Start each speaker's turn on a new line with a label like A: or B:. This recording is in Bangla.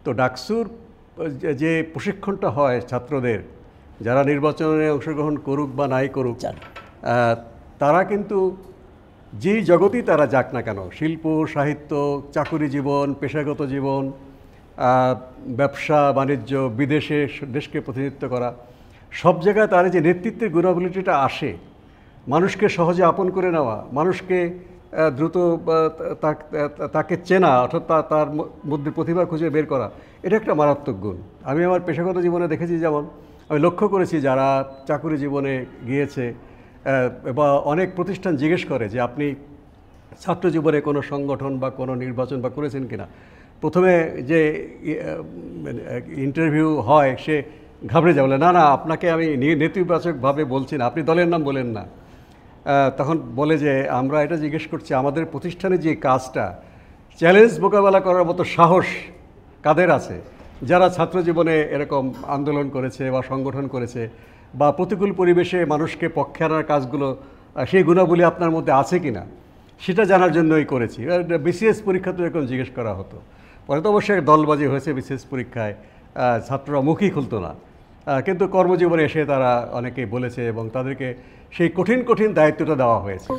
A: তো ডাকসুর যে প্রশিক্ষণটা হয় ছাত্রদের, যারা নির্বাচনে অংশগ্রহণ করুক বা নাই করুক, তারা কিন্তু যেই জগতেই তারা যাক না কেন, শিল্প, সাহিত্য, চাকুরি জীবন, পেশাগত জীবন, ব্যবসা বাণিজ্য, বিদেশে দেশকে প্রতিনিধিত্ব করা, সব জায়গায় তার যে নেতৃত্বের গুণাবলিটা আসে, মানুষকে সহজে আপন করে নেওয়া, মানুষকে দ্রুত তাকে চেনা, অর্থাৎ তার মধ্যে প্রতিভা খুঁজে বের করা, এটা একটা মারাত্মক গুণ। আমি আমার পেশাগত জীবনে দেখেছি, যেমন আমি লক্ষ্য করেছি যারা চাকুরি জীবনে গিয়েছে বা অনেক প্রতিষ্ঠান জিজ্ঞেস করে যে আপনি ছাত্র জীবনে কোনো সংগঠন বা কোনো নির্বাচন বা করেছেন কিনা। প্রথমে যে ইন্টারভিউ হয় সে ঘাবড়ে যায়, বলে না না আপনাকে আমি নেতিবাচকভাবে বলছি না, আপনি দলের নাম বলেন না। তখন বলে যে আমরা এটা জিজ্ঞেস করছি আমাদের প্রতিষ্ঠানে যে কাজটা, চ্যালেঞ্জ মোকাবেলা করার মতো সাহস কাদের আছে, যারা ছাত্র জীবনে এরকম আন্দোলন করেছে বা সংগঠন করেছে বা প্রতিকূল পরিবেশে মানুষকে পক্ষে আনার কাজগুলো, সেই গুণাবলী আপনার মধ্যে আছে কি না সেটা জানার জন্যই করেছি। বিসিএস পরীক্ষা তো এরকম জিজ্ঞেস করা হতো। পরে তো অবশ্যই দলবাজি হয়েছে বিসিএস পরীক্ষায়, ছাত্ররা মুখই খুলতো না, কিন্তু কর্মজীবনে এসে তারা অনেকেই বলেছে এবং তাদেরকে সেই কঠিন কঠিন দায়িত্বটা দেওয়া হয়েছে।